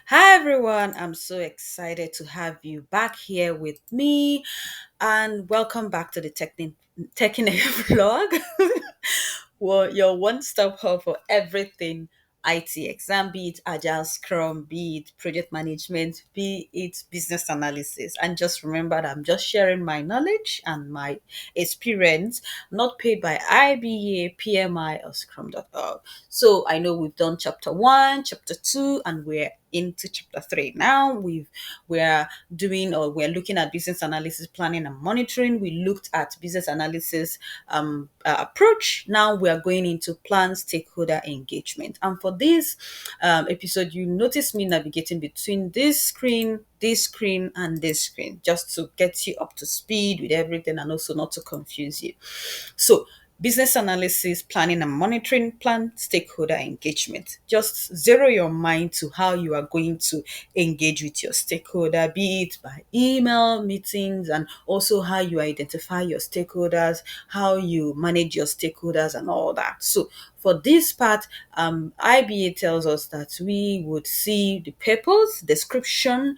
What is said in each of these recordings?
Hi everyone, I'm so excited to have you back here with me and welcome back to the Technic vlog. Well, your one-stop hub for everything IT exam, be it Agile, Scrum, be it project management, be it business analysis. And just remember that I'm just sharing my knowledge and my experience, not paid by IBA, PMI, or Scrum.org. So I know we've done chapter one, chapter two, and we're into chapter three now. We're looking at business analysis, planning, and monitoring. We looked at business analysis approach. Now we are going into plan stakeholder engagement. And for this episode, you notice me navigating between this screen, and this screen, just to get you up to speed with everything and also not to confuse you. So, business analysis, planning and monitoring, plan stakeholder engagement. Just zero your mind to how you are going to engage with your stakeholder, be it by email, meetings, and also how you identify your stakeholders, how you manage your stakeholders, and all that. So, for this part, IBA tells us that we would see the purpose, description,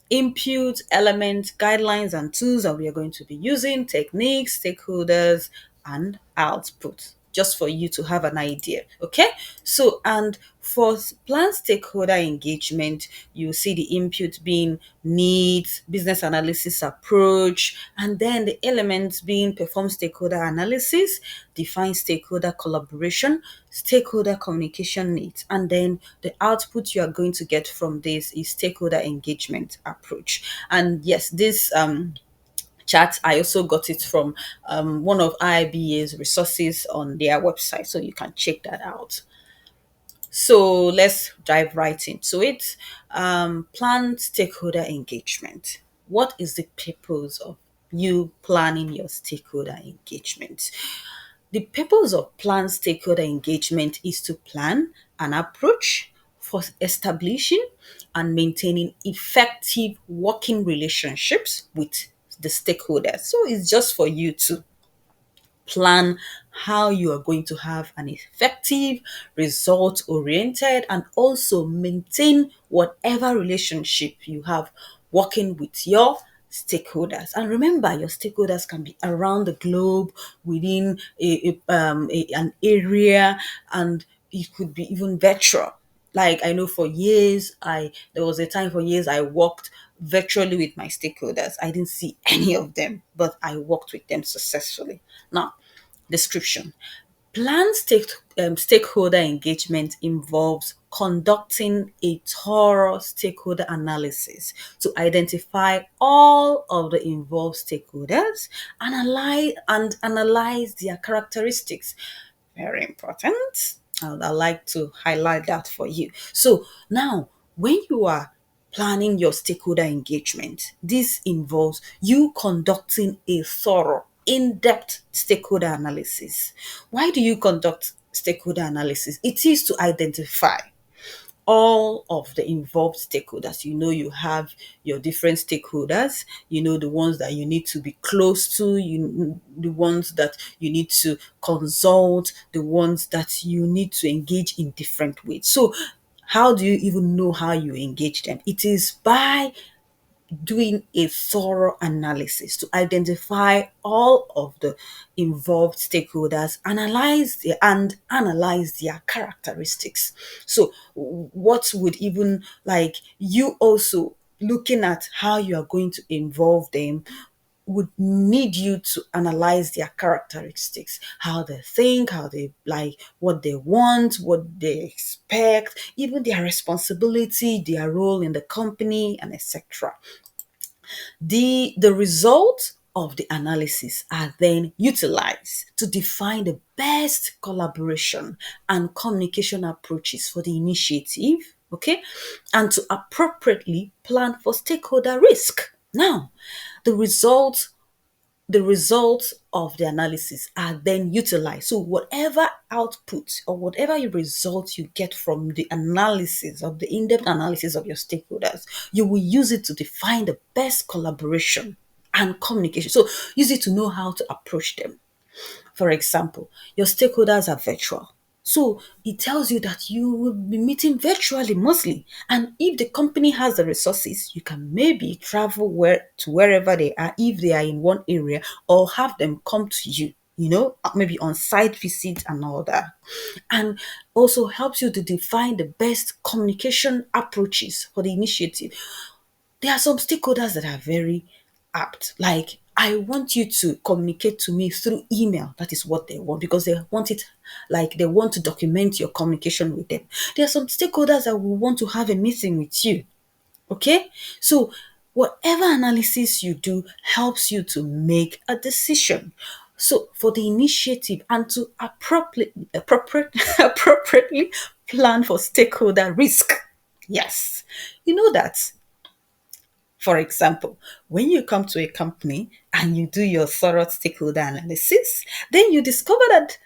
input, elements, guidelines, and tools that we are going to be using, techniques, stakeholders, and output, just for you to have an idea. Okay. So, and for plan stakeholder engagement, you see the input being needs, business analysis approach, and then the elements being perform stakeholder analysis, define stakeholder collaboration, stakeholder communication needs, and then the output you are going to get from this is stakeholder engagement approach. And yes, this chat, I also got it from one of IIBA's resources on their website, so you can check that out. So let's dive right into it. Plan stakeholder engagement. What is the purpose of you planning your stakeholder engagement? The purpose of planned stakeholder engagement is to plan an approach for establishing and maintaining effective working relationships with the stakeholders. So it's just for you to plan how you are going to have an effective, result oriented, and also maintain whatever relationship you have working with your stakeholders. And remember, your stakeholders can be around the globe, within an area, and it could be even virtual. Like, I know for years, I there was a time for years I worked virtually with my stakeholders. I didn't see any of them, but I worked with them successfully. Now, description. Planned stakeholder engagement involves conducting a thorough stakeholder analysis to identify all of the involved stakeholders, analyze their characteristics. Very important. I like to highlight that for you. So now, when you are planning your stakeholder engagement, this involves you conducting a thorough, in-depth stakeholder analysis. Why do you conduct stakeholder analysis? It is to identify all of the involved stakeholders. You know, you have your different stakeholders, you know, the ones that you need to be close to, the ones that you need to consult, the ones that you need to engage in different ways. So how do you even know how you engage them? It is by doing a thorough analysis to identify all of the involved stakeholders, analyze their characteristics. So what would even, like, you also looking at how you are going to involve them would need you to analyze their characteristics, how they think, how they like, what they want, what they expect, even their responsibility, their role in the company, and etc. The result of the analysis are then utilized to define the best collaboration and communication approaches for the initiative, okay, and to appropriately plan for stakeholder risk. Now, the results the results of the analysis are then utilized. So whatever output or whatever result you get from the analysis of the in-depth analysis of your stakeholders, you will use it to define the best collaboration and communication. So use it to know how to approach them. For example, your stakeholders are virtual. So it tells you that you will be meeting virtually mostly. And if the company has the resources, you can maybe travel to wherever they are if they are in one area, or have them come to you, maybe on site visit and all that. And also helps you to define the best communication approaches for the initiative. There are some stakeholders that are very apt. Like, I want you to communicate to me through email. That is what they want, because they want it, like they want to document your communication with them. There are some stakeholders that will want to have a meeting with you. Okay? So whatever analysis you do helps you to make a decision. So for the initiative, and to appropriately plan for stakeholder risk. Yes. You know that, for example, when you come to a company and you do your thorough stakeholder analysis, then you discover that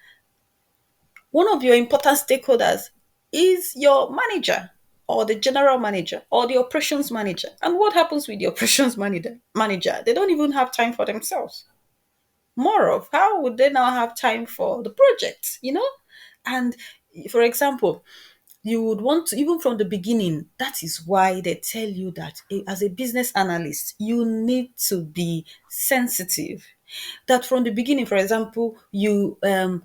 one of your important stakeholders is your manager, or the general manager, or the operations manager. And what happens with the operations manager? They don't even have time for themselves. More of, how would they now have time for the project? And for example, you would want to, even from the beginning, that is why they tell you that, as a business analyst, you need to be sensitive. That from the beginning, for example, you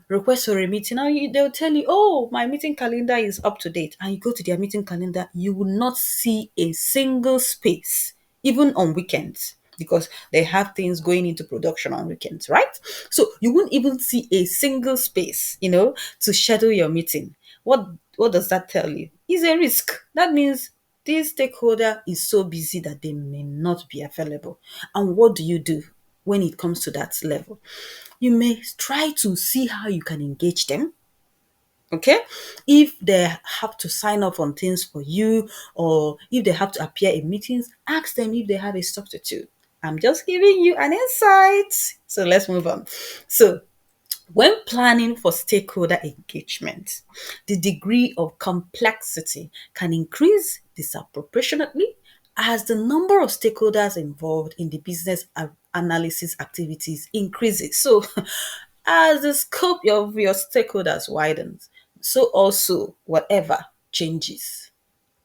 request for a meeting, now they'll tell you, oh, my meeting calendar is up to date, and you go to their meeting calendar, you will not see a single space, even on weekends, because they have things going into production on weekends, right? So you won't even see a single space, to schedule your meeting. What does that tell you? It's a risk. That means this stakeholder is so busy that they may not be available. And what do you do when it comes to that level? You may try to see how you can engage them. Okay, if they have to sign off on things for you, or if they have to appear in meetings, ask them if they have a substitute. I'm just giving you an insight. So let's move on. So when planning for stakeholder engagement, the degree of complexity can increase disproportionately as the number of stakeholders involved in the business analysis activities increases. So, as the scope of your stakeholders widens, so also whatever changes.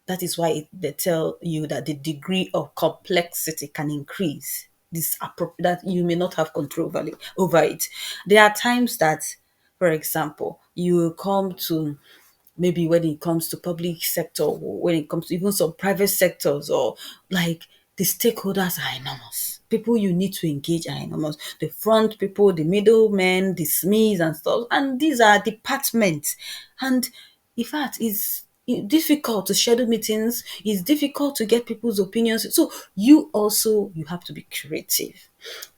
That is why they tell you that the degree of complexity can increase. That you may not have control over it. There are times that, for example, you will come to, maybe when it comes to public sector, or when it comes to even some private sectors, or like, the stakeholders are enormous. People you need to engage are enormous. The front people, the middlemen, the SMEs and stuff. And these are departments. And in fact, it's difficult to schedule meetings. It's difficult to get people's opinions. So you have to be creative.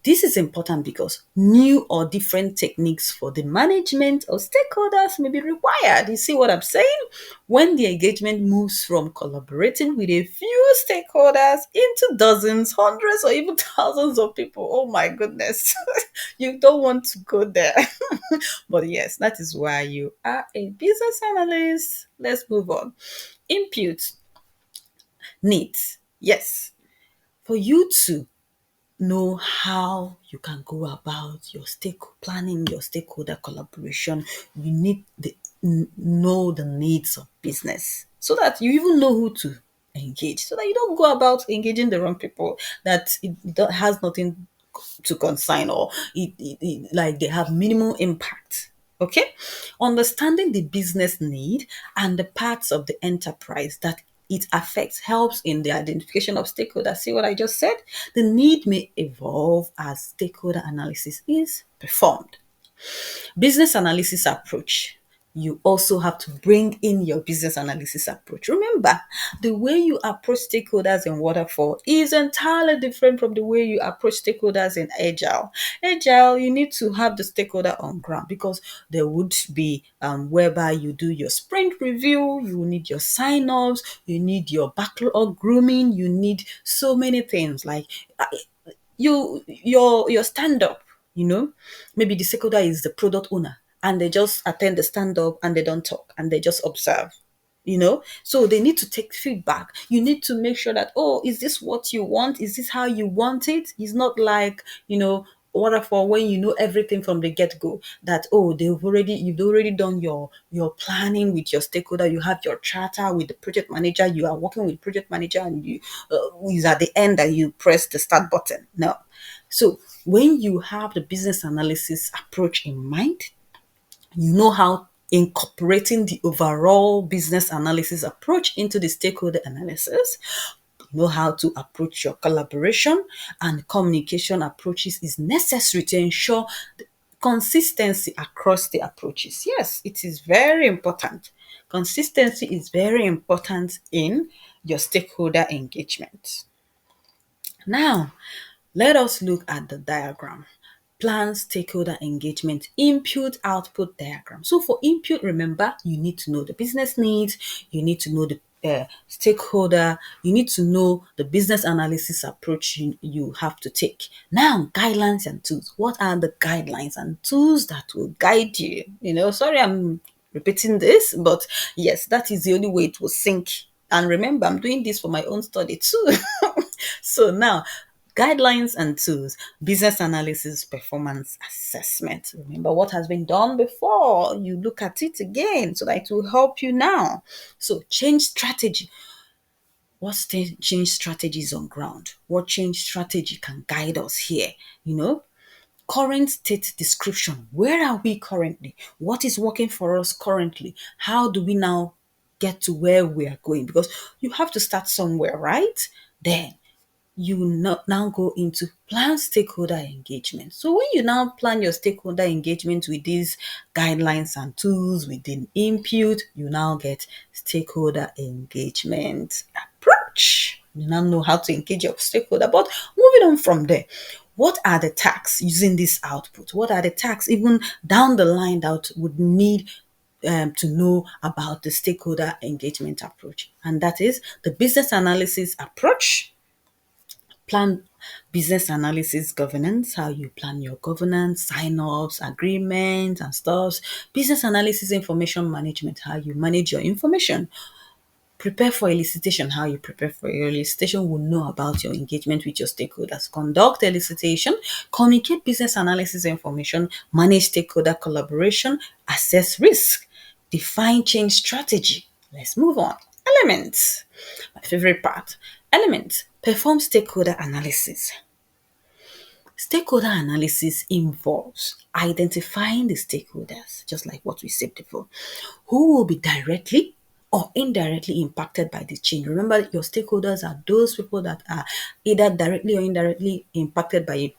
This is important because new or different techniques for the management of stakeholders may be required. You see what I'm saying? When the engagement moves from collaborating with a few stakeholders into dozens, hundreds, or even thousands of people, oh my goodness, you don't want to go there. But yes, that is why you are a business analyst. Let's move on. Input needs. Yes, for you to know how you can go about your planning, your stakeholder collaboration, you need know the needs of business, so that you even know who to engage, so that you don't go about engaging the wrong people, that has nothing to consign, or like they have minimal impact. Okay, understanding the business need and the parts of the enterprise that it affects helps in the identification of stakeholders. See what I just said? The need may evolve as stakeholder analysis is performed. Business analysis approach. You also have to bring in your business analysis approach. Remember, the way you approach stakeholders in waterfall is entirely different from the way you approach stakeholders in agile. Agile, you need to have the stakeholder on ground, because there would be whereby you do your sprint review, you need your sign-offs, you need your backlog grooming, you need so many things, like your stand up, maybe the stakeholder is the product owner, and they just attend the stand up and they don't talk and they just observe. So they need to take feedback. You need to make sure that, oh, is this what you want? Is this how you want it? It's not like, waterfall when you know everything from the get-go, that you've already done your planning with your stakeholder, you have your charter with the project manager, you are working with project manager, and you is at the end that you press the start button. No. So when you have the business analysis approach in mind, you know how incorporating the overall business analysis approach into the stakeholder analysis, you know how to approach your collaboration and communication approaches is necessary to ensure the consistency across the approaches. Yes, it is very important. Consistency is very important in your stakeholder engagement. Now, let us look at the diagram. Plan stakeholder engagement, input output diagram. So for input, remember, you need to know the business needs, you need to know the stakeholder, you need to know the business analysis approach you have to take. Now, guidelines and tools. What are the guidelines and tools that will guide you? Sorry, I'm repeating this, but yes, that is the only way it will sink. And remember, I'm doing this for my own study too. So now, guidelines and tools, business analysis, performance assessment. Remember what has been done before. You look at it again so that it will help you now. So change strategy. What change strategies on ground? What change strategy can guide us here? Current state description. Where are we currently? What is working for us currently? How do we now get to where we are going? Because you have to start somewhere, right? Then you now go into plan stakeholder engagement. So when you now plan your stakeholder engagement with these guidelines and tools within input, you now get stakeholder engagement approach. You now know how to engage your stakeholder. But moving on from there, what are the tasks using this output? What are the tasks even down the line that would need to know about the stakeholder engagement approach? And that is the business analysis approach, plan business analysis governance, how you plan your governance, sign-offs, agreements and stuff. Business analysis information management, how you manage your information. Prepare for elicitation, how you prepare for your elicitation will know about your engagement with your stakeholders. Conduct elicitation, communicate business analysis information, manage stakeholder collaboration, assess risk, define change strategy. Let's move on. Elements. My favorite part. Elements. Perform stakeholder analysis. Stakeholder analysis involves identifying the stakeholders, just like what we said before, who will be directly or indirectly impacted by the change. Remember, your stakeholders are those people that are either directly or indirectly impacted by a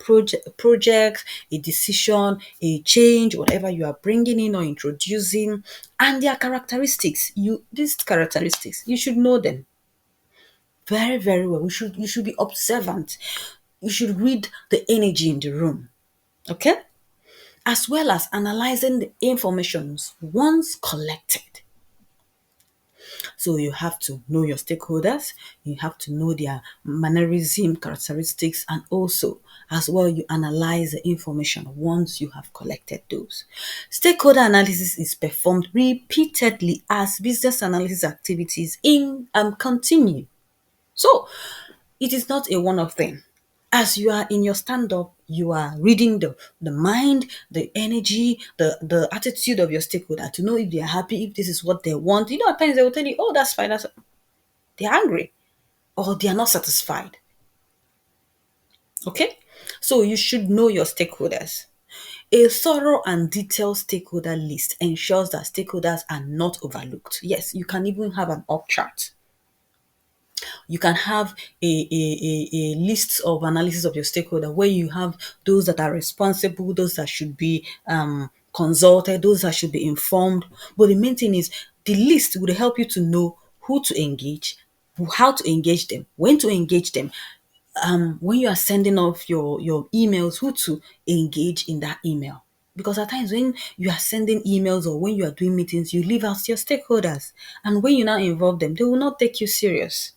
project, a decision, a change, whatever you are bringing in or introducing, and their characteristics. These characteristics, you should know them very, very well. You should be observant. You should read the energy in the room, okay? As well as analyzing the informations once collected. So you have to know your stakeholders, you have to know their mannerism, characteristics, and also as well you analyze the information once you have collected those. Stakeholder analysis is performed repeatedly as business analysis activities continue. So it is not a one-off thing. As you are in your stand-up, you are reading the mind, the energy, the attitude of your stakeholder to know if they are happy, if this is what they want. At times they will tell you, oh, that's fine. They're angry or they are not satisfied. Okay? So you should know your stakeholders. A thorough and detailed stakeholder list ensures that stakeholders are not overlooked. Yes, you can even have an org chart. You can have a list of analysis of your stakeholder where you have those that are responsible, those that should be consulted, those that should be informed. But the main thing is the list would help you to know who to engage, how to engage them, when to engage them, when you are sending off your emails, who to engage in that email. Because at times when you are sending emails or when you are doing meetings, you leave out your stakeholders. And when you now involve them, they will not take you serious.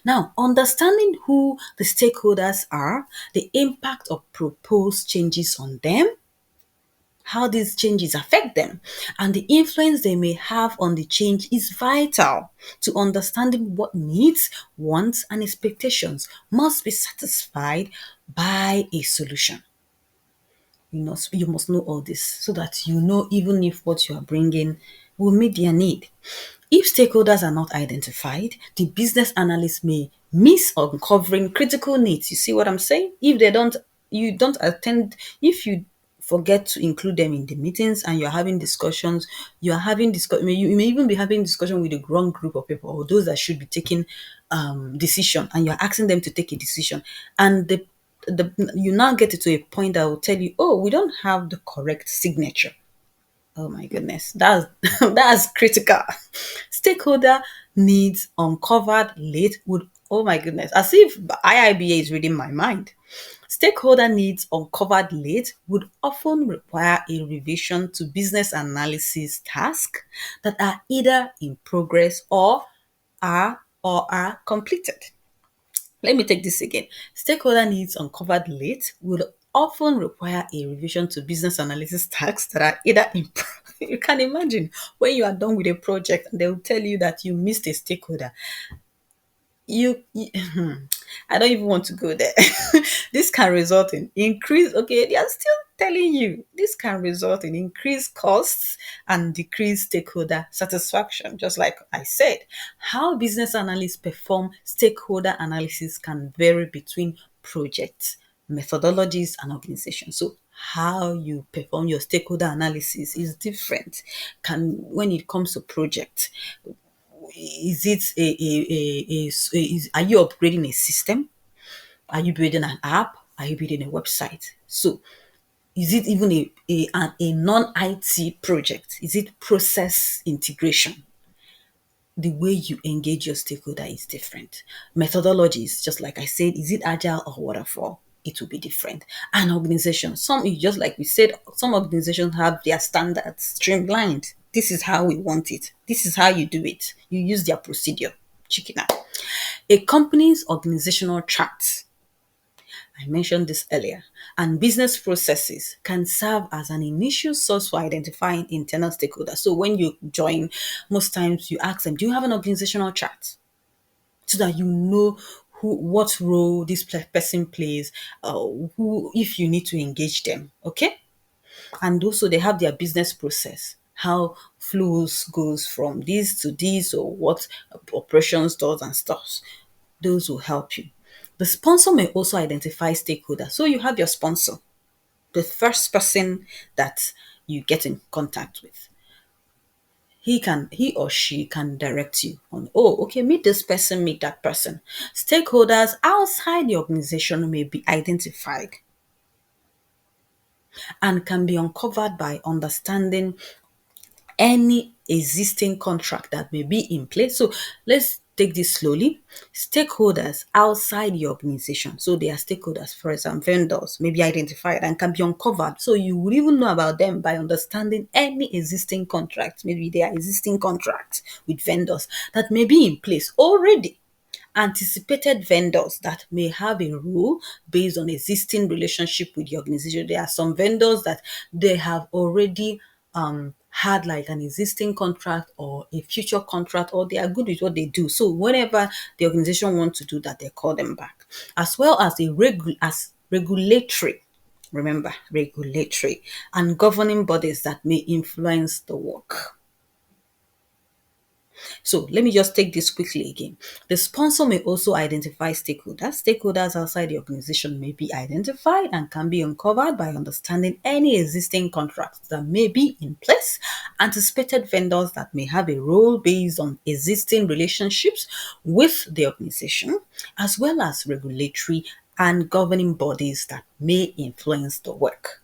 Now, understanding who the stakeholders are, the impact of proposed changes on them, how these changes affect them, and the influence they may have on the change is vital to understanding what needs, wants, and expectations must be satisfied by a solution. You must know all this so that you know even if what you are bringing will meet their need. If stakeholders are not identified, the business analyst may miss uncovering critical needs. You see what I'm saying? If they don't, you don't attend, if you forget to include them in the meetings and you're having discussions, you may even be having discussion with the wrong group of people or those that should be taking decision, and you're asking them to take a decision, and you now get it to a point that will tell you, oh, we don't have the correct signature. Oh my goodness, that's that's critical. Stakeholder needs uncovered late would, oh my goodness, as if IIBA is reading my mind. Stakeholder needs uncovered late would often require a revision to business analysis tasks that are either in progress or are completed. Let me take this again. Stakeholder needs uncovered late will often require a revision to business analysis tasks that are either in you can imagine when you are done with a project and they will tell you that you missed a stakeholder. You I don't even want to go there. This can result in increase, okay, they are still telling you this can result in increased costs and decreased stakeholder satisfaction. Just like I said, how business analysts perform stakeholder analysis can vary between projects, methodologies, and organizations. So how you perform your stakeholder analysis is different. Can When it comes to project, is it are you upgrading a system? Are you building an app? Are you building a website? So is it even a non-IT project? Is it process integration? The way you engage your stakeholder is different. Methodologies, just like I said, is it agile or waterfall? It will be different. And organization, just like we said, some organizations have their standards streamlined. This is how we want it. This is how you do it. You use their procedure. Chicken out. A company's organizational chart, I mentioned this earlier, and business processes can serve as an initial source for identifying internal stakeholders. So when you join, most times you ask them, do you have an organizational chart? So that you know what role this person plays, who if you need to engage them, okay? And also they have their business process, how flows goes from this to this, or what operations does and stuff. Those will help you. The sponsor may also identify stakeholders. So you have your sponsor, the first person that you get in contact with. He or she can direct you on, oh, okay, meet this person, meet that person. Stakeholders outside the organization may be identified and can be uncovered by understanding any existing contract that may be in place. So let's take this slowly. Stakeholders outside the organization, so they are stakeholders, for example, vendors, may be identified and can be uncovered. So you would even know about them by understanding any existing contract, maybe there are existing contracts with vendors that may be in place already. Anticipated vendors that may have a role based on existing relationship with the organization. There are some vendors that they have already had like an existing contract or a future contract, or they are good with what they do. So whenever the organization wants to do that, they call them back. As well as regulatory, remember, regulatory and governing bodies that may influence the work. So let me just take this quickly again. The sponsor may also identify stakeholders. Stakeholders outside the organization may be identified and can be uncovered by understanding any existing contracts that may be in place, anticipated vendors that may have a role based on existing relationships with the organization, as well as regulatory and governing bodies that may influence the work.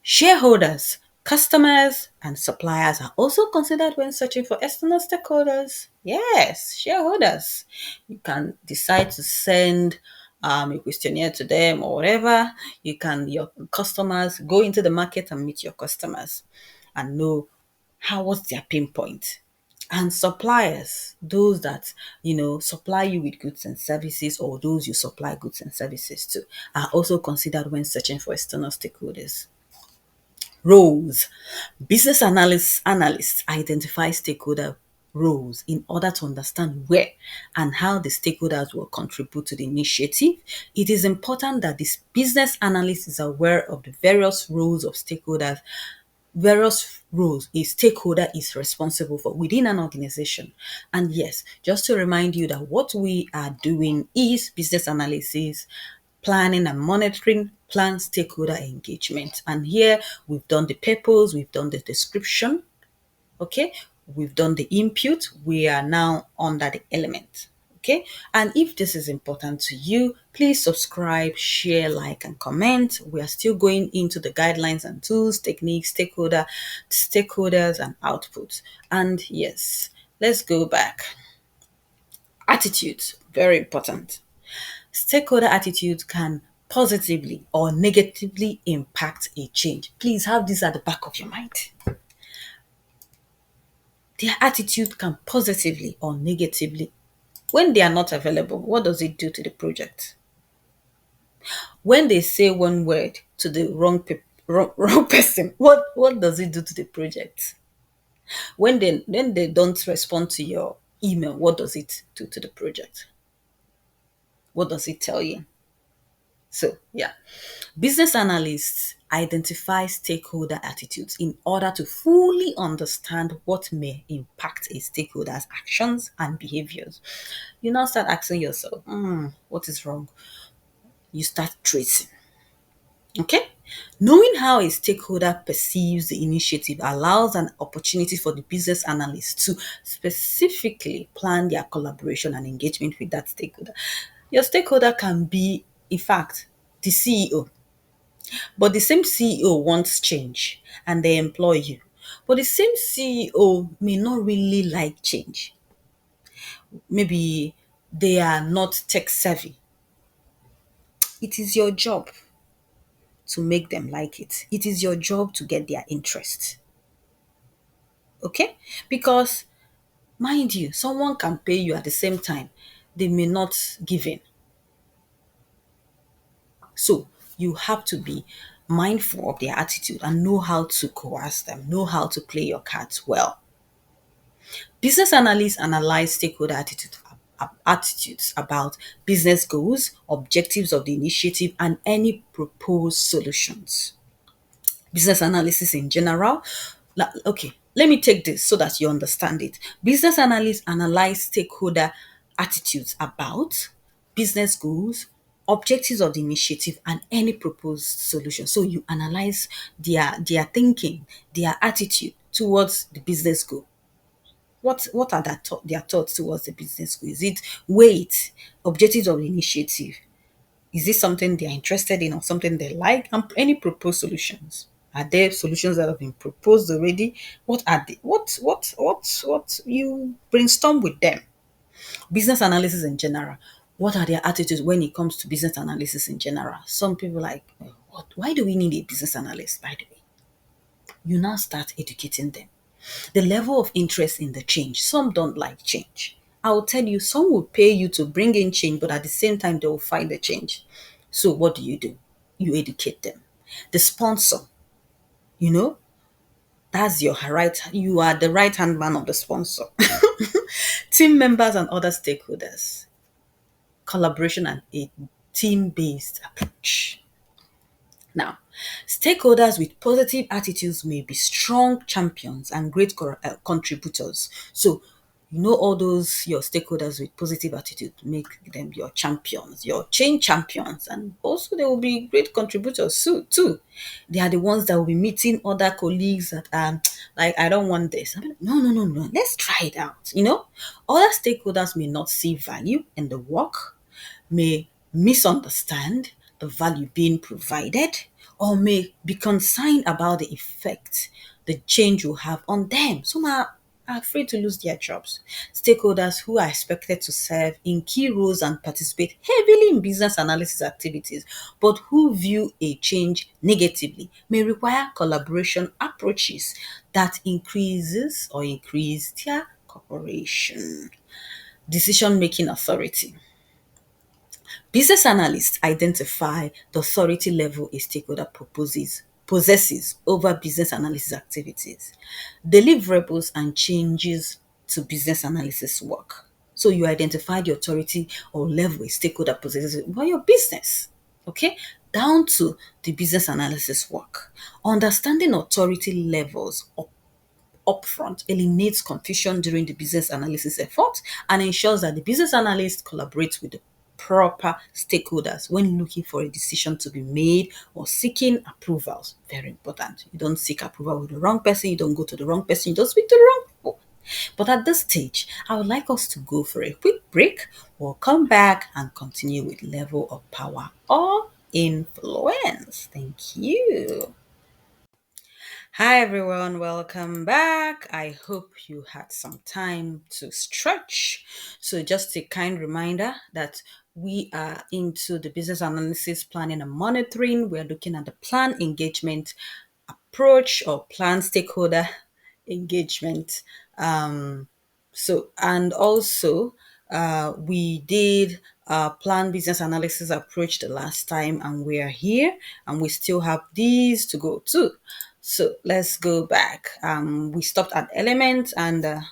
Shareholders, customers, and suppliers are also considered when searching for external stakeholders. Yes, shareholders. You can decide to send a questionnaire to them or whatever. Your customers, go into the market and meet your customers and know what's their pain point. And suppliers, those that supply you with goods and services, or those you supply goods and services to, are also considered when searching for external stakeholders. Roles. Business analysts identify stakeholder roles in order to understand where and how the stakeholders will contribute to the initiative. It is important that this business analyst is aware of the various roles a stakeholder is responsible for within an organization. And yes, just to remind you that what we are doing is business analysis, planning and monitoring, plan stakeholder engagement. And here we've done the purpose, we've done the description, okay, we've done the input, we are now under the element. Okay, and if this is important to you, please subscribe, share, like, and comment. We are still going into the guidelines and tools, techniques, stakeholders, and outputs. And yes, let's go back. Attitudes, very important. Stakeholder attitudes can positively or negatively impact a change. Please have this at the back of your mind. Their attitude can positively or negatively. When they are not available, what does it do to the project? When they say one word to the wrong person, what does it do to the project? When they don't respond to your email, what does it do to the project? What does it tell you? So yeah, business analysts identify stakeholder attitudes in order to fully understand what may impact a stakeholder's actions and behaviors. You now start asking yourself, what is wrong? You start tracing. Okay? Knowing how a stakeholder perceives the initiative allows an opportunity for the business analyst to specifically plan their collaboration and engagement with that stakeholder. Your stakeholder can be, in fact, the CEO, but the same CEO wants change and they employ you. But the same CEO may not really like change. Maybe they are not tech savvy. It is your job to make them like it. It is your job to get their interest. Okay? Because, mind you, someone can pay you at the same time, they may not give in. So, you have to be mindful of their attitude and know how to coerce them, know how to play your cards well. Business analysts analyze stakeholder attitudes about business goals, objectives of the initiative, and any proposed solutions. Business analysis in general. Okay, let me take this so that you understand it. Business analysts analyze stakeholder attitudes about business goals, objectives of the initiative, and any proposed solution. So you analyze their thinking, their attitude towards the business goal. What are their thoughts towards the business goal? Is it weight, objectives of the initiative? Is this something they're interested in or something they like? And any proposed solutions? Are there solutions that have been proposed already? What are they? What you brainstorm with them? Business analysis in general. What are their attitudes when it comes to business analysis in general? Some people like, what? Why do we need a business analyst? By the way, you now start educating them. The level of interest in the change. Some don't like change. I will tell you, some will pay you to bring in change, but at the same time, they will fight the change. So, what do? You educate them. The sponsor, you know, that's your right, you are the right hand man of the sponsor. Team members and other stakeholders. Collaboration and a team based approach. Now, stakeholders with positive attitudes may be strong champions and great contributors. So, you know, all those your stakeholders with positive attitude make them your champions, your change champions, and also they will be great contributors too. They are the ones that will be meeting other colleagues that like, I don't want this. I mean, no. Let's try it out. You know, other stakeholders may not see value in the work, may misunderstand the value being provided, or may be concerned about the effect the change will have on them. Some are afraid to lose their jobs. Stakeholders who are expected to serve in key roles and participate heavily in business analysis activities, but who view a change negatively, may require collaboration approaches that increase their cooperation. Decision-making authority. Business analysts identify the authority level a stakeholder possesses over business analysis activities, deliverables, and changes to business analysis work. So you identify the authority or level a stakeholder possesses about your business. Okay, down to the business analysis work. Understanding authority levels upfront eliminates confusion during the business analysis effort and ensures that the business analyst collaborates with the proper stakeholders when looking for a decision to be made or seeking approvals. Very important. You don't seek approval with the wrong person, you don't go to the wrong person, you don't speak to the wrong people. But at this stage, I would like us to go for a quick break. We'll come back and continue with level of power or influence. Thank you. Hi everyone, welcome back. I hope you had some time to stretch. So, just a kind reminder that we are into the business analysis, planning, and monitoring. We're looking at the plan engagement approach or plan stakeholder engagement. And also, we did plan business analysis approach the last time, and we are here, and we still have these to go too. So let's go back. We stopped at elements, and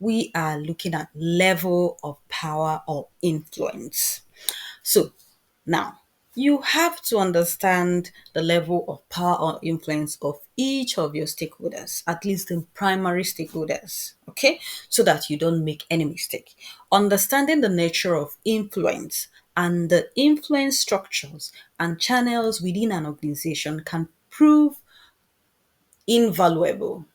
we are looking at level of power or influence. So now, you have to understand the level of power or influence of each of your stakeholders, at least the primary stakeholders, okay? So that you don't make any mistake. Understanding the nature of influence and the influence structures and channels within an organization can prove invaluable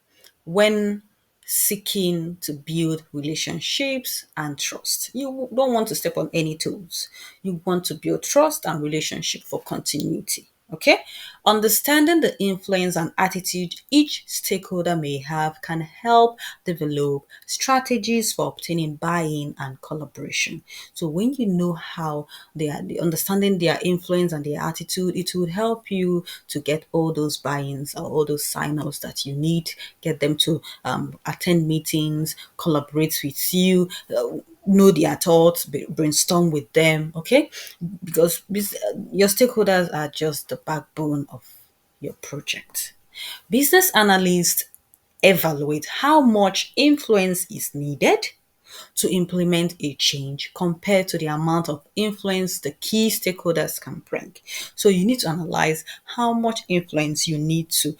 when seeking to build relationships and trust. You don't want to step on any toes. You want to build trust and relationship for continuity. Okay? Understanding the influence and attitude each stakeholder may have can help develop strategies for obtaining buy-in and collaboration. So when you know how they are understanding their influence and their attitude, it would help you to get all those buy-ins or all those sign-offs that you need, get them to attend meetings, collaborate with you, know their thoughts, brainstorm with them, okay? Because your stakeholders are just the backbone of your project. Business analysts evaluate how much influence is needed to implement a change compared to the amount of influence the key stakeholders can bring. So you need to analyze how much influence you need to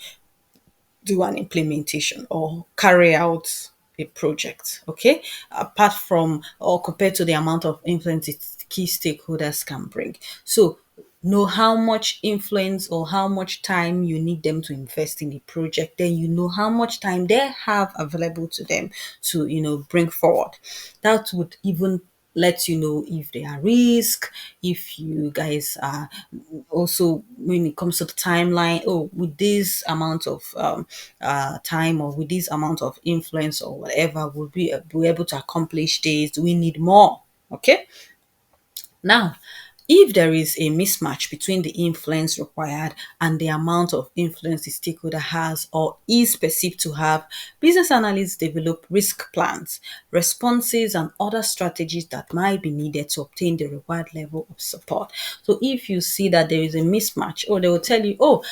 do an implementation or carry out a project, okay? Apart from or compared to the amount of influence its key stakeholders can bring. So know how much influence or how much time you need them to invest in the project, then you know how much time they have available to them to bring forward. That would even let you know if there are risk, if you guys are also, when it comes to the timeline, oh, with this amount of time or with this amount of influence or whatever, will be able to accomplish this? Do we need more? Okay. Now, if there is a mismatch between the influence required and the amount of influence the stakeholder has or is perceived to have, business analysts develop risk plans, responses, and other strategies that might be needed to obtain the required level of support. So if you see that there is a mismatch, or they will tell you, oh,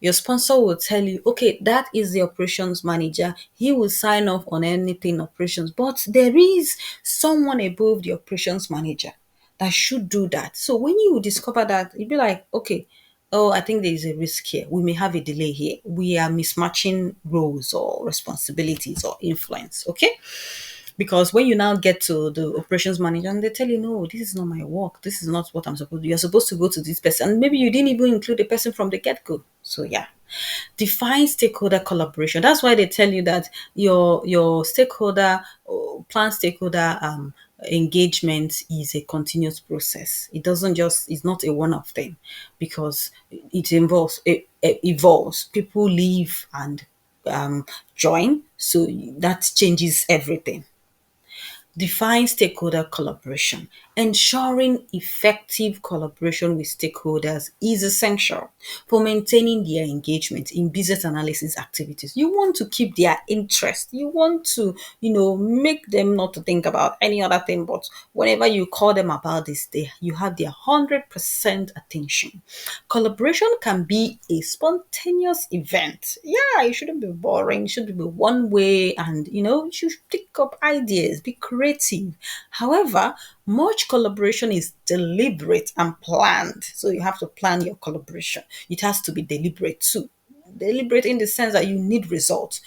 your sponsor will tell you, okay, that is the operations manager. He will sign off on anything operations, but there is someone above the operations manager that should do that. So when you discover that, you'll be like, okay, oh, I think there is a risk here. We may have a delay here. We are mismatching roles or responsibilities or influence. Okay. Because when you now get to the operations manager and they tell you, no, this is not my work. This is not what I'm supposed to do. You're supposed to go to this person. And maybe you didn't even include the person from the get-go. So yeah. Define stakeholder collaboration. That's why they tell you that your stakeholder or plan stakeholder engagement is a continuous process. It doesn't just, it's not a one-off thing, because it evolves. People leave and join. So that changes everything. Define stakeholder collaboration. Ensuring effective collaboration with stakeholders is essential for maintaining their engagement in business analysis activities. You want to keep their interest. You want to, make them not to think about any other thing, but whenever you call them about this, you have their 100% attention. Collaboration can be a spontaneous event. Yeah, it shouldn't be boring. It should be one way, and you should pick up ideas, be creative. However, much collaboration is deliberate and planned. So you have to plan your collaboration. It has to be deliberate too. Deliberate in the sense that you need results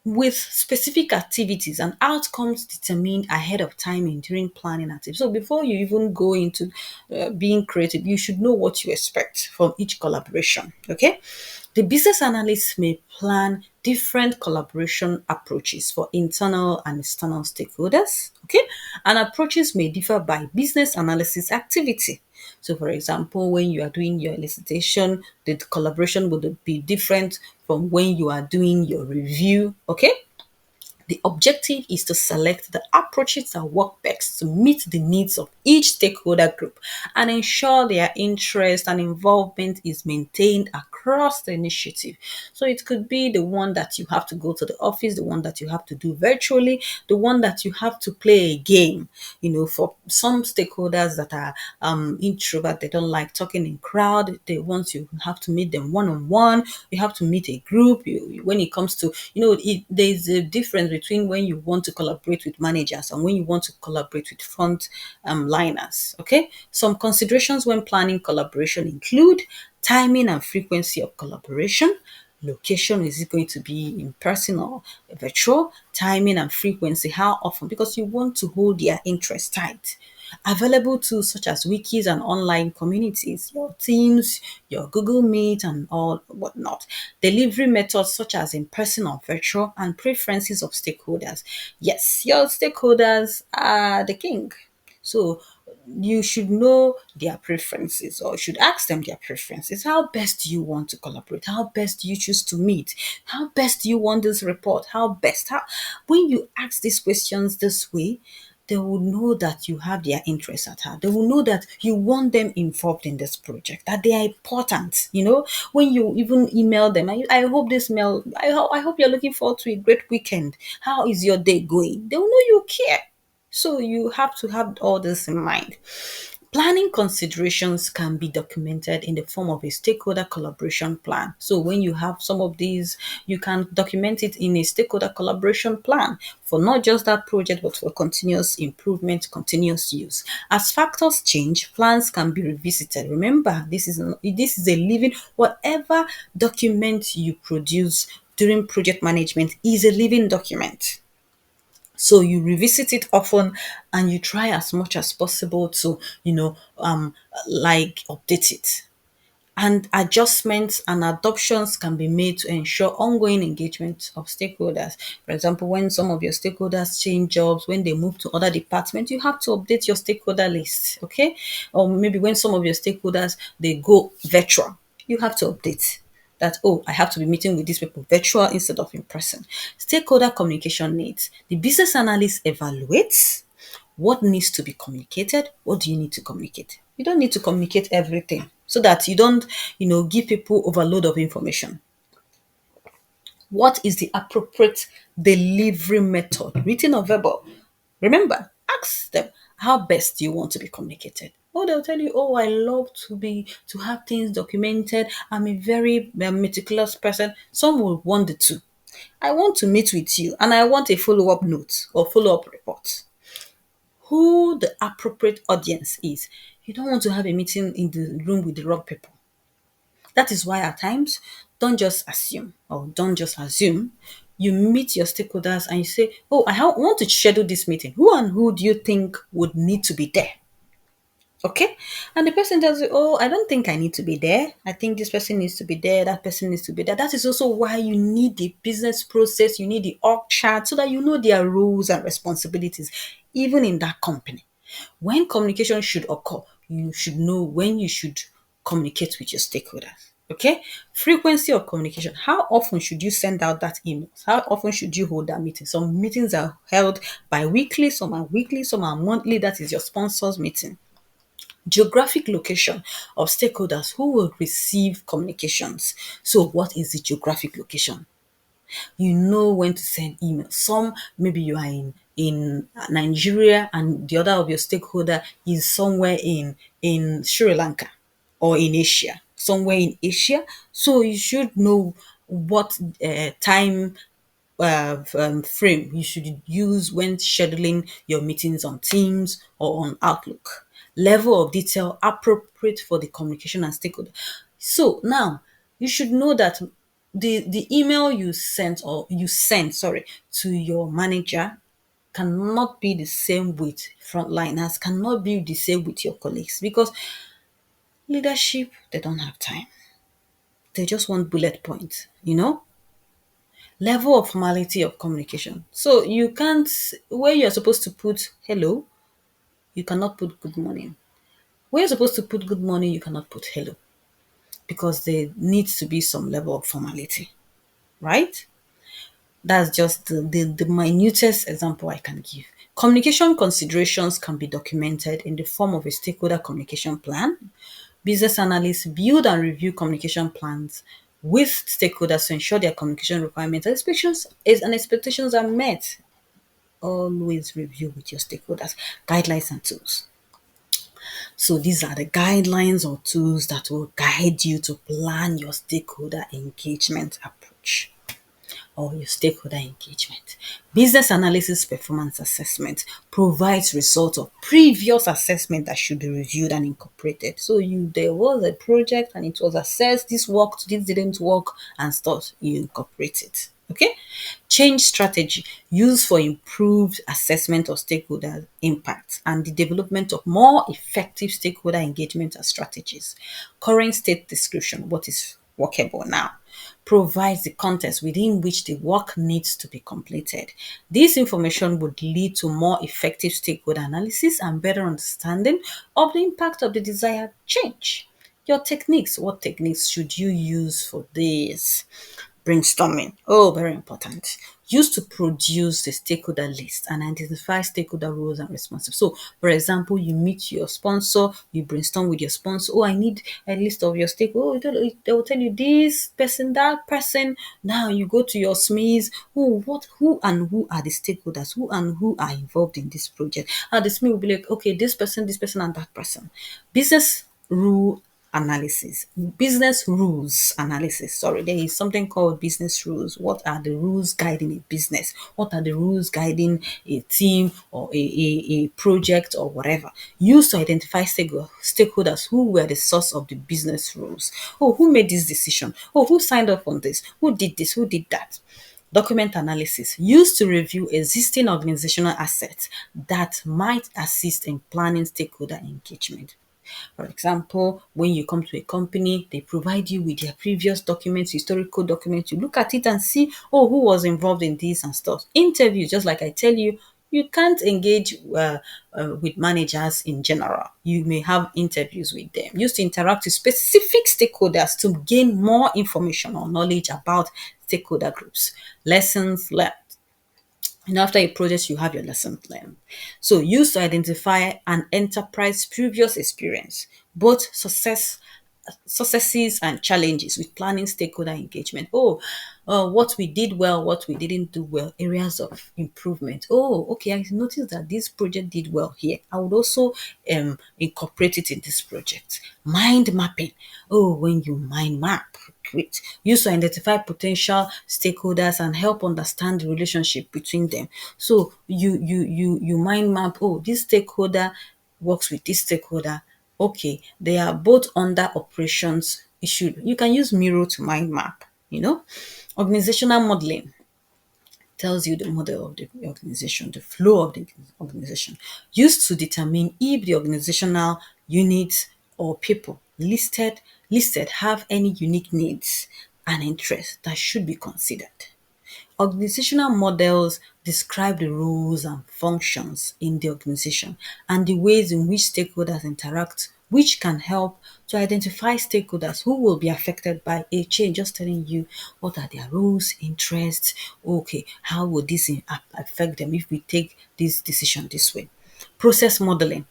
with specific activities and outcomes determined ahead of time in during planning activities. So before you even go into being creative, you should know what you expect from each collaboration. Okay, the business analyst may plan different collaboration approaches for internal and external stakeholders. Okay, and approaches may differ by business analysis activity. So, for example, when you are doing your elicitation, the collaboration would be different from when you are doing your review. Okay, the objective is to select the approaches that work best to meet the needs of each stakeholder group and ensure their interest and involvement is maintained across the initiative. So it could be the one that you have to go to the office, the one that you have to do virtually, the one that you have to play a game. For some stakeholders that are introvert, they don't like talking in crowd. They want you have to meet them one on one. You have to meet a group. When it comes to there's a difference between when you want to collaborate with managers and when you want to collaborate with front liners. Okay, some considerations when planning collaboration include timing and frequency of collaboration. Location, is it going to be in person or virtual? Timing and frequency, how often? Because you want to hold their interest tight. Available tools such as wikis and online communities, your Teams, your Google Meet, and all whatnot. Delivery methods such as in person or virtual, and preferences of stakeholders. Yes, your stakeholders are the king. So you should know their preferences, or should ask them their preferences. How best do you want to collaborate? How best do you choose to meet? How best do you want this report? How when you ask these questions this way, they will know that you have their interests at heart. They will know that you want them involved in this project, that they are important. When you even email them, I hope this mail, I hope you're looking forward to a great weekend. How is your day going? They will know you care. So you have to have all this in mind. Planning considerations can be documented in the form of a stakeholder collaboration plan. So when you have some of these, you can document it in a stakeholder collaboration plan for not just that project, but for continuous improvement, continuous use. As factors change, plans can be revisited. Remember, this is a living, whatever document you produce during project management is a living document. So you revisit it often and you try as much as possible to, like update it. And adjustments and adoptions can be made to ensure ongoing engagement of stakeholders. For example, when some of your stakeholders change jobs, when they move to other departments, you have to update your stakeholder list, okay? Or maybe when some of your stakeholders, they go virtual, you have to update that, oh, I have to be meeting with these people virtual instead of in person. Stakeholder communication needs. The business analyst evaluates what needs to be communicated. What do you need to communicate? You don't need to communicate everything so that you don't, give people overload of information. What is the appropriate delivery method, written or verbal? Remember, ask them, how best do you want to be communicated? Oh, they'll tell you, oh, I love to have things documented. I'm a very meticulous person. Some will want the two. I want to meet with you and I want a follow-up note or follow-up report. Who the appropriate audience is. You don't want to have a meeting in the room with the wrong people. That is why at times, don't just assume or don't just assume. You meet your stakeholders and you say, oh, want to schedule this meeting. Who and who do you think would need to be there? Okay. And the person tells you, oh, I don't think I need to be there. I think this person needs to be there. That person needs to be there. That is also why you need the business process. You need the org chart so that you know their roles and responsibilities, even in that company. When communication should occur, you should know when you should communicate with your stakeholders. Okay, frequency of communication. How often should you send out that email? How often should you hold that meeting? Some meetings are held bi-weekly, some are weekly, some are monthly. That is your sponsors meeting. Geographic location of stakeholders who will receive communications. So what is the geographic location? You know when to send email. Some, maybe you are in Nigeria and the other of your stakeholder is somewhere in Sri Lanka or in Asia, somewhere in Asia. So you should know what time frame you should use when scheduling your meetings on Teams or on Outlook. Level of detail appropriate for the communication and stakeholder. So now you should know that the email you sent, sorry, to your manager cannot be the same with frontliners, cannot be the same with your colleagues, because leadership, they don't have time. They just want bullet points, level of formality of communication. So you can't, where you're supposed to put hello, you cannot put good morning. Where you're supposed to put good morning, you cannot put hello, because there needs to be some level of formality, right? That's just the minutest example I can give. Communication considerations can be documented in the form of a stakeholder communication plan. Business analysts build and review communication plans with stakeholders to ensure their communication requirements and expectations are met. Always review with your stakeholders. Guidelines and tools. So these are the guidelines or tools that will guide you to plan your stakeholder engagement approach or your stakeholder engagement. Business analysis performance assessment provides results of previous assessment that should be reviewed and incorporated. So there was a project and it was assessed, this worked, this didn't work, and stuff, you incorporate it. Okay? Change strategy used for improved assessment of stakeholder impact and the development of more effective stakeholder engagement strategies. Current state description, what is workable now, provides the context within which the work needs to be completed. This information would lead to more effective stakeholder analysis and better understanding of the impact of the desired change. Your techniques, what techniques should you use for this? Brainstorming. Oh, very important. Used to produce the stakeholder list and identify stakeholder roles and responsibilities. So, for example, you meet your sponsor, you brainstorm with your sponsor. Oh, I need a list of your stakeholders. Oh, they will tell you this person, that person. Now you go to your SMEs. Oh, who are the stakeholders? Who and who are involved in this project? And the SME will be like, okay, this person, and that person. Business rule analysis, business rules analysis. Sorry, there is something called business rules. What are the rules guiding a business? What are the rules guiding a team or a project or whatever? Used to identify stakeholders who were the source of the business rules. Oh, who made this decision? Oh, who signed up on this? Who did this? Who did that? Document analysis used to review existing organizational assets that might assist in planning stakeholder engagement. For example, when you come to a company, they provide you with their previous documents, historical documents. You look at it and see, oh, who was involved in this and stuff. Interviews, just like I tell you, you can't engage with managers in general. You may have interviews with them. Used to interact with specific stakeholders to gain more information or knowledge about stakeholder groups. Lessons learned. And after a project, you have your lessons learned. So use to identify an enterprise previous experience, both successes and challenges with planning stakeholder engagement. Oh, what we did well, what we didn't do well, areas of improvement. Oh, okay, I noticed that this project did well here. I would also incorporate it in this project. Mind mapping. Oh, when you mind map, great. Use to identify potential stakeholders and help understand the relationship between them. So you mind map, oh, this stakeholder works with this stakeholder. Okay, they are both under operations. You can use Miro to mind map. Organizational modeling tells you the model of the organization, the flow of the organization, used to determine if the organizational units or people listed have any unique needs and interests that should be considered. Organizational models describe the roles and functions in the organization and the ways in which stakeholders interact which can help to identify stakeholders who will be affected by a change, just telling you what are their roles, interests, okay, how will this affect them if we take this decision this way. Process modeling.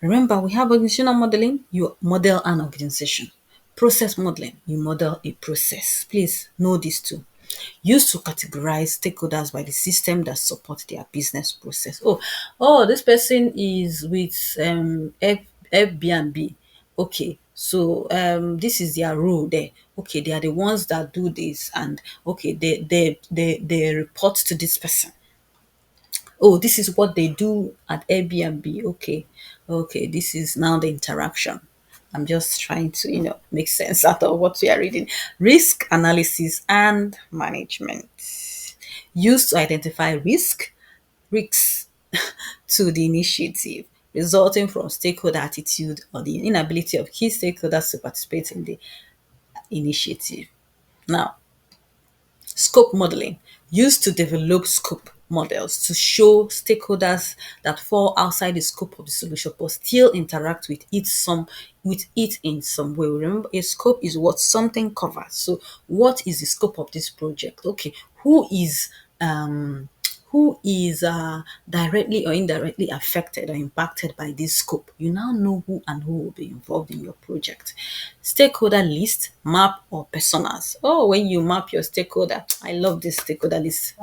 Remember, we have organizational modeling, you model an organization. Process modeling, you model a process. Please know these two. Used to categorize stakeholders by the system that support their business process. This person is with Airbnb. Okay, so this is their role there. Okay, they are the ones that do this, and okay, they report to this person. Oh, this is what they do at Airbnb. Okay, this is now the interaction. I'm just trying to, make sense out of what we are reading. Risk analysis and management. Used to identify risks to the initiative, resulting from stakeholder attitude or the inability of key stakeholders to participate in the initiative. Now, scope modeling, used to develop scope models to show stakeholders that fall outside the scope of the solution but still interact with it in some way. Remember, a scope is what something covers. So what is the scope of this project? Okay, um who is directly or indirectly affected or impacted by this scope? You now know who will be involved in your project. Stakeholder list, map, or personas. Oh, when you map your stakeholder, I love this stakeholder list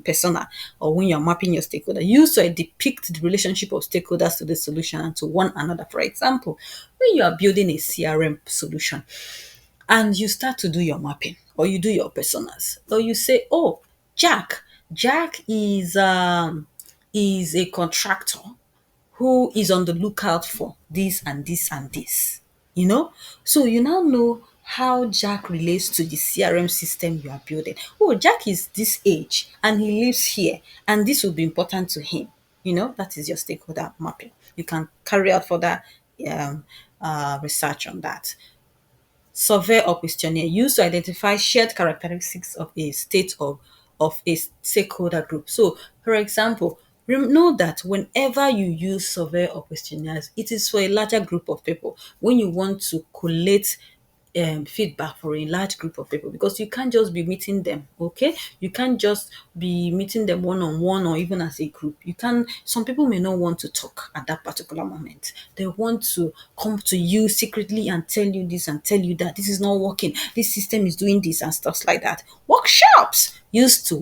persona, or when you're mapping your stakeholder, use to depict the relationship of stakeholders to the solution and to one another. For example, when you are building a CRM solution, and you start to do your mapping or you do your personas, or you say, oh, Jack is a contractor who is on the lookout for this and this and this. So you now know how Jack relates to the CRM system you are building. Oh, Jack is this age and he lives here, and this will be important to him. That is your stakeholder mapping. You can carry out further um, research on that. Survey or questionnaire, used to identify shared characteristics of a state of a stakeholder group. So, for example, know that whenever you use survey or questionnaires, it is for a larger group of people. When you want to collate feedback for a large group of people, because you can't just be meeting them, okay? You can't just be meeting them one on one or even as a group. Some people may not want to talk at that particular moment. They want to come to you secretly and tell you this and tell you that this is not working, this system is doing this and stuff like that. Workshops, used to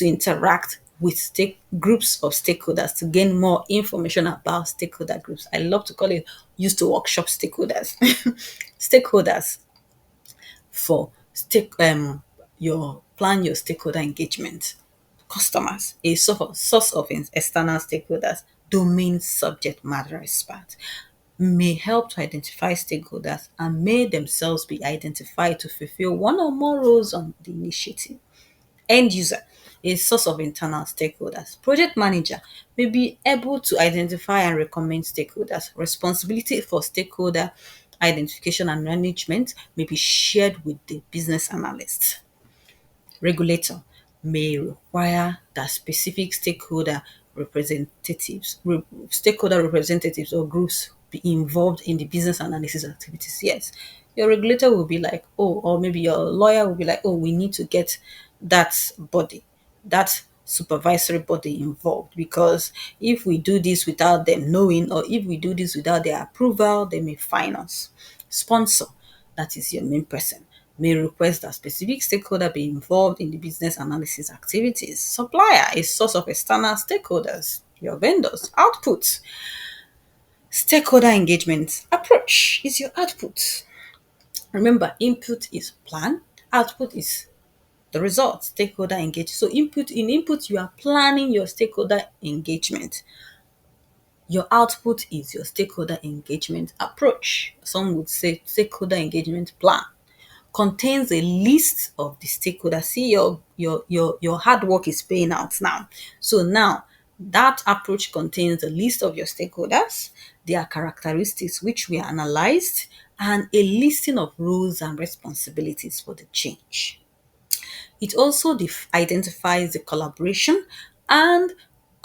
interact with groups of stakeholders to gain more information about stakeholder groups. I love to call it used to workshop stakeholders. Stakeholders for your stakeholder engagement. Customers, a source of external stakeholders, domain subject matter expert, may help to identify stakeholders and may themselves be identified to fulfill one or more roles on the initiative. End user, a source of internal stakeholders. Project manager may be able to identify and recommend stakeholders. Responsibility for stakeholder identification and management may be shared with the business analyst. Regulator may require that specific stakeholder representatives or groups be involved in the business analysis activities. Yes, your regulator will be like, oh, or maybe your lawyer will be like, oh, we need to get that body, that supervisory body involved, because if we do this without them knowing, or if we do this without their approval, they may fine us. Sponsor, that is your main person, may request that specific stakeholder be involved in the business analysis activities. Supplier, a source of external stakeholders, your vendors. Output, stakeholder engagement. Approach is your output. Remember, input is plan, output is the result, stakeholder engagement. So input, you are planning your stakeholder engagement. Your output is your stakeholder engagement approach. Some would say stakeholder engagement plan contains a list of the stakeholders. See, your hard work is paying out now. So now that approach contains a list of your stakeholders, their characteristics which we analyzed, and a listing of roles and responsibilities for the change. It also identifies the collaboration and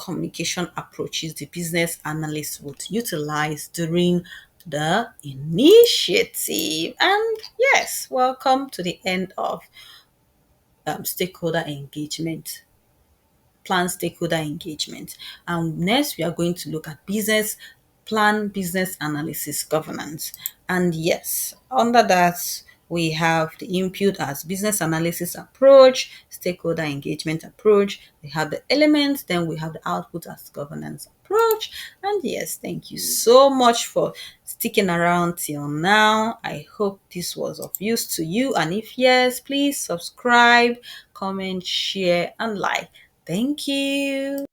communication approaches the business analyst would utilize during the initiative. And yes, welcome to the end of stakeholder engagement, plan stakeholder engagement. And next, we are going to look at business analysis governance. And yes, under that, we have the input as business analysis approach, stakeholder engagement approach. We have the elements, then we have the output as governance approach. And yes, thank you so much for sticking around till now. I hope this was of use to you. And if yes, please subscribe, comment, share, and like. Thank you.